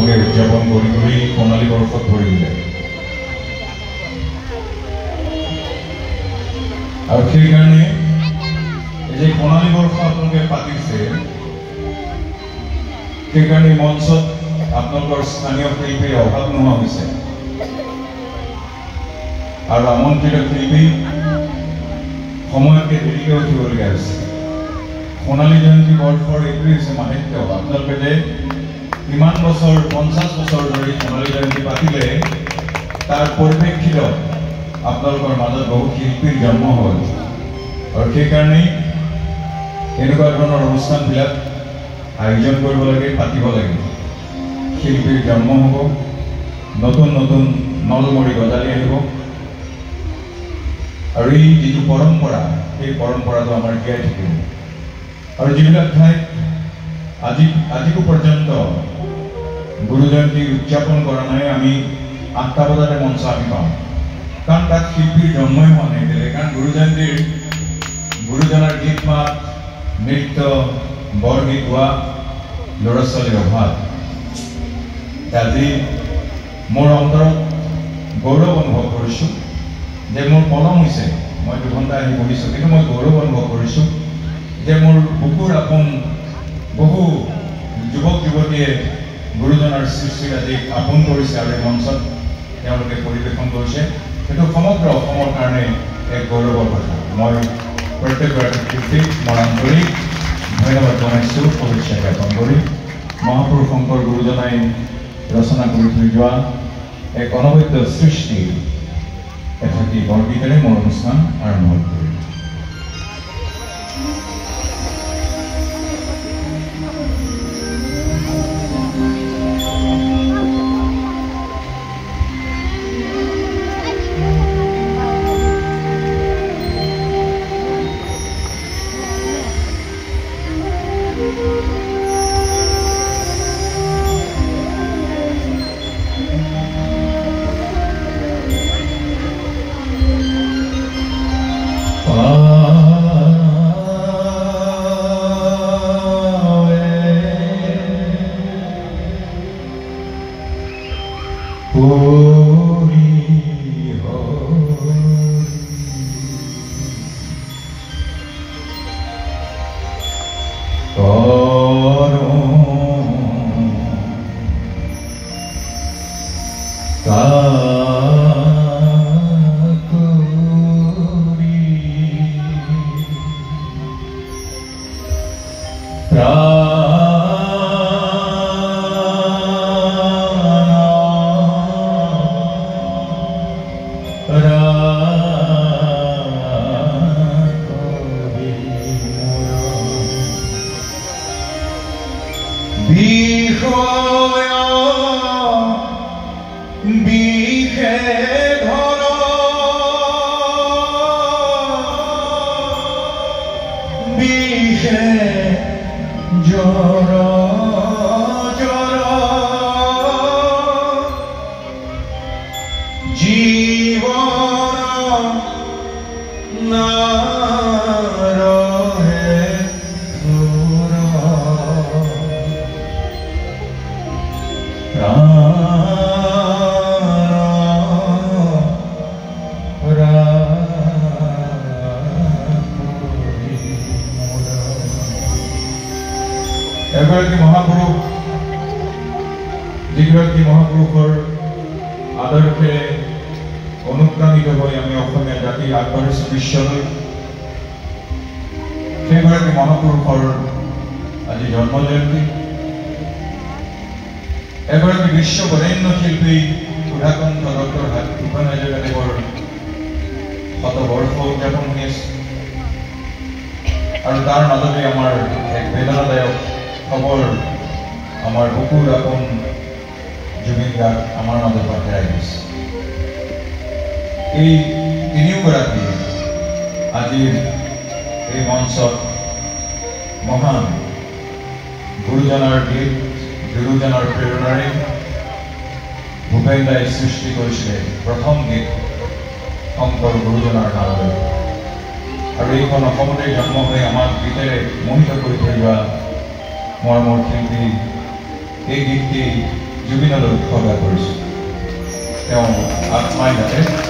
আপোনালোকে উদযাপন কৰি সোণালী বৰ্ষত ভৰি দিলে আৰু সেইকাৰণে এই যে সোণালী বৰ্ষ আপোনালোকে পাতিছে সেইকাৰণে মঞ্চত আপোনালোকৰ স্থানীয় শিল্পীৰ অভাৱ নোহোৱা হৈছে আৰু আমন্ত্ৰিত শিল্পী সময়তকৈ দেৰিকৈ উঠিবলগীয়া হৈছে সোণালী জয়ন্তী বৰ্ষৰ এইটোৱেই হৈছে মাহাত্য আপোনালোকে যে ইমান বছৰ 50 বছৰ ধৰি সোণালী জয়ন্তী পাতিলে তাৰ পৰিপ্ৰেক্ষিতত আপোনালোকৰ মাজত বহু শিল্পীৰ জন্ম হ'ল আৰু সেইকাৰণেই এনেকুৱা ধৰণৰ অনুষ্ঠানবিলাক আয়োজন কৰিব লাগে পাতিব লাগে শিল্পীৰ জন্ম হ'ব নতুন নতুন নলমৰি গজালি আহিব আৰু এই যিটো পৰম্পৰা সেই পৰম্পৰাটো আমাৰ জীয়াই থাকিব আৰু যিবিলাক ঠাইত আজিকো পৰ্যন্ত গুৰু জয়ন্তী উদযাপন কৰা নাই আমি 8টা বজাতে মঞ্চ আমি পাওঁ কাৰণ তাত শিল্পীৰ জন্মই হোৱা নাই কাৰণ গুৰু জয়ন্তীৰ গুৰুজনাৰ গীত মাত নৃত্য বৰগীত গোৱা ল'ৰা ছোৱালীৰ অভাৱ আজি মোৰ অন্তৰত গৌৰৱ অনুভৱ কৰিছোঁ যে মোৰ পলম হৈছে মই 2 ঘণ্টা আহি বহিছোঁ কিন্তু মই গৌৰৱ অনুভৱ কৰিছোঁ যে মোৰ বুকুৰ আপোন বহু যুৱক যুৱতীয়ে গুৰুজনাৰ সৃষ্টিৰ আজি আপোন কৰিছে আৰু এই মঞ্চত তেওঁলোকে পৰিৱেশন কৰিছে সেইটো সমগ্ৰ অসমৰ কাৰণে এক গৌৰৱৰ কথা মই প্ৰত্যেকগৰাকী শিল্পীক মোৰ আন্তৰিক ধন্যবাদ জনাইছোঁ শুভেচ্ছা জ্ঞাপন কৰি মহাপুৰুষ শংকৰ গুৰুজনাই ৰচনা কৰি থৈ যোৱা এক অনবদ্য সৃষ্টি এফাকি বৰগীতেৰে মোৰ অনুষ্ঠান আৰম্ভ কৰিম যিগৰাকী মহাপুৰুষৰ আদৰ্শে অনুপ্ৰাণিত হৈ আমি অসমীয়া জাতি আগবাঢ়িছোঁ বিশ্বলৈ সেইগৰাকী মহাপুৰুষৰ আজি জন্ম জয়ন্তী এগৰাকী বিশ্ব বৰেণ্য শিল্পী সুধাকণ্ঠ ডক্টৰ ভূপেন হাজৰিকাদেৱৰ শতবৰ্ষ উদযাপন হৈ আছে আৰু তাৰ মাজতে আমাৰ এক বেদনাদায়ক খবৰ আমাৰ বুকুৰ আপোন জুবিন গাৰ্গ আমাৰ মাজৰ পৰা হেৰাই গৈছে এই তিনিওগৰাকী আজিৰ এই মঞ্চত মহান গুৰুজনাৰ গীত গুৰুজনাৰ প্ৰেৰণাৰে ভূপেন দাই সৃষ্টি কৰিছিলে প্ৰথম গীত শংকৰ গুৰুজনাৰ নামলৈ আৰু এইখন অসমতে জন্ম হৈ আমাক গীতেৰে মোহিত কৰি থৈ যোৱা মৰমৰ শিল্পী এই গীতটি জুবিনলৈ উৎসৰ্গা কৰিছোঁ। তেওঁ আত্মাই যাতে